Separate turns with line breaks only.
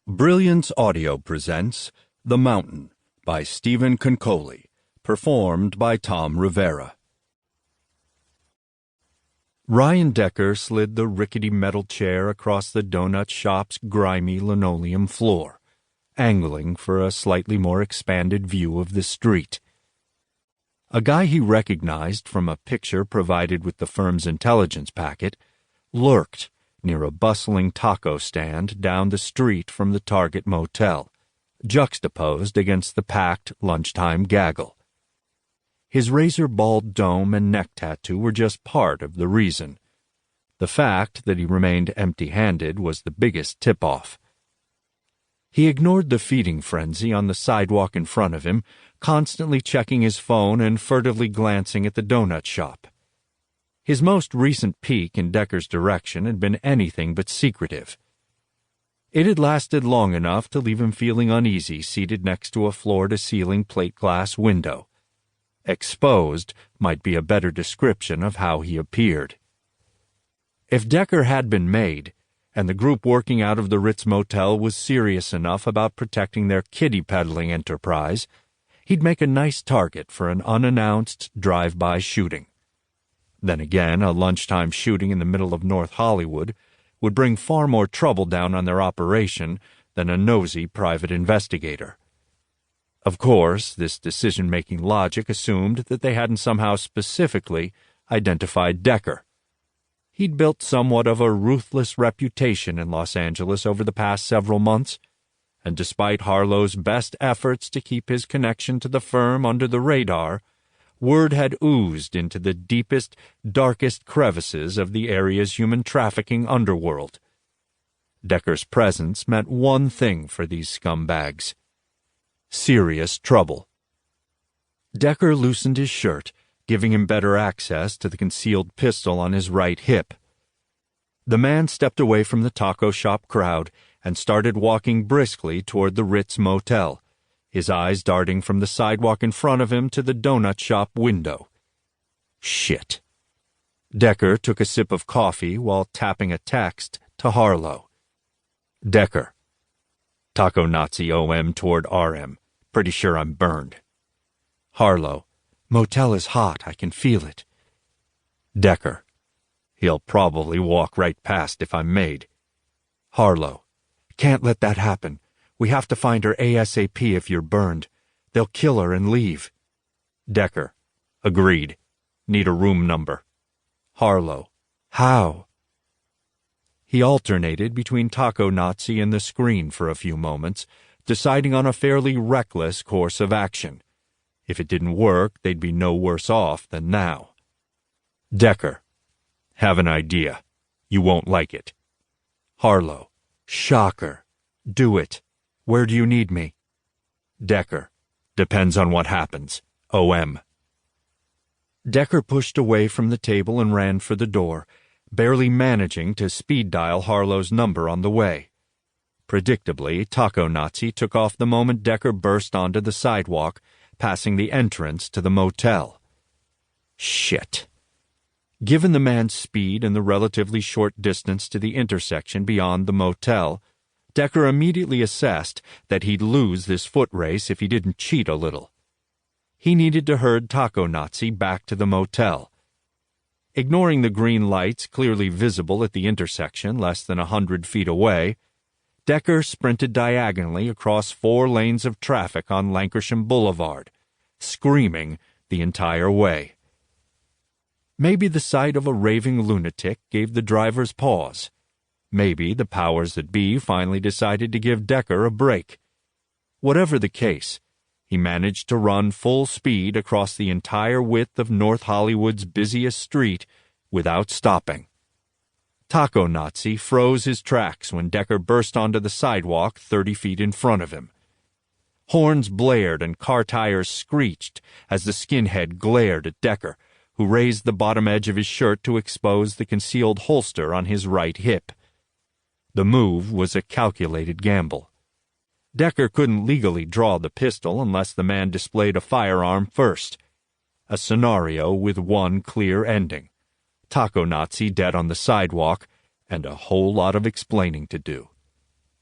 Brilliance Audio presents The Mountain by Stephen Konkoly, performed by Tom Rivera. Ryan Decker slid the rickety metal chair across the donut shop's grimy linoleum floor, angling for a slightly more expanded view of the street. A guy he recognized from a picture provided with the firm's intelligence packet lurked near a bustling taco stand down the street from the Target motel, juxtaposed against the packed lunchtime gaggle. His razor-bald dome and neck tattoo were just part of the reason. The fact that he remained empty-handed was the biggest tip-off. He ignored the feeding frenzy on the sidewalk in front of him, constantly checking his phone and furtively glancing at the donut shop. His most recent peek in Decker's direction had been anything but secretive. It had lasted long enough to leave him feeling uneasy seated next to a floor-to-ceiling plate glass window. Exposed might be a better description of how he appeared. If Decker had been made, and the group working out of the Ritz Motel was serious enough about protecting their kiddie-peddling enterprise, he'd make a nice target for an unannounced drive-by shooting. Then again, a lunchtime shooting in the middle of North Hollywood would bring far more trouble down on their operation than a nosy private investigator. Of course, this decision-making logic assumed that they hadn't somehow specifically identified Decker. He'd built somewhat of a ruthless reputation in Los Angeles over the past several months, and despite Harlow's best efforts to keep his connection to the firm under the radar, word had oozed into the deepest, darkest crevices of the area's human trafficking underworld. Decker's presence meant one thing for these scumbags: serious trouble. Decker loosened his shirt, giving him better access to the concealed pistol on his right hip. The man stepped away from the taco shop crowd and started walking briskly toward the Ritz Motel, his eyes darting from the sidewalk in front of him to the donut shop window. Shit. Decker took a sip of coffee while tapping a text to Harlow. Decker. Taco Nazi OM toward RM. Pretty sure I'm burned. Harlow. Motel is hot. I can feel it. Decker. He'll probably walk right past if I'm made. Harlow. Can't let that happen. We have to find her ASAP if you're burned. They'll kill her and leave. Decker. Agreed. Need a room number. Harlow. How? He alternated between Taco Nazi and the screen for a few moments, deciding on a fairly reckless course of action. If it didn't work, they'd be no worse off than now. Decker. Have an idea. You won't like it. Harlow. Shocker. Do it. Where do you need me? Decker. Depends on what happens. OM. Decker pushed away from the table and ran for the door, barely managing to speed dial Harlow's number on the way. Predictably, Taco Nazi took off the moment Decker burst onto the sidewalk, passing the entrance to the motel. Shit. Given the man's speed and the relatively short distance to the intersection beyond the motel, Decker immediately assessed that he'd lose this foot race if he didn't cheat a little. He needed to herd Taco Nazi back to the motel. Ignoring the green lights clearly visible at the intersection less than 100 feet away, Decker sprinted diagonally across 4 lanes of traffic on Lankershim Boulevard, screaming the entire way. Maybe the sight of a raving lunatic gave the drivers pause. Maybe the powers that be finally decided to give Decker a break. Whatever the case, he managed to run full speed across the entire width of North Hollywood's busiest street without stopping. Taco Nazi froze his tracks when Decker burst onto the sidewalk 30 feet in front of him. Horns blared and car tires screeched as the skinhead glared at Decker, who raised the bottom edge of his shirt to expose the concealed holster on his right hip. The move was a calculated gamble. Decker couldn't legally draw the pistol unless the man displayed a firearm first. A scenario with one clear ending: Taco Nazi dead on the sidewalk, and a whole lot of explaining to do.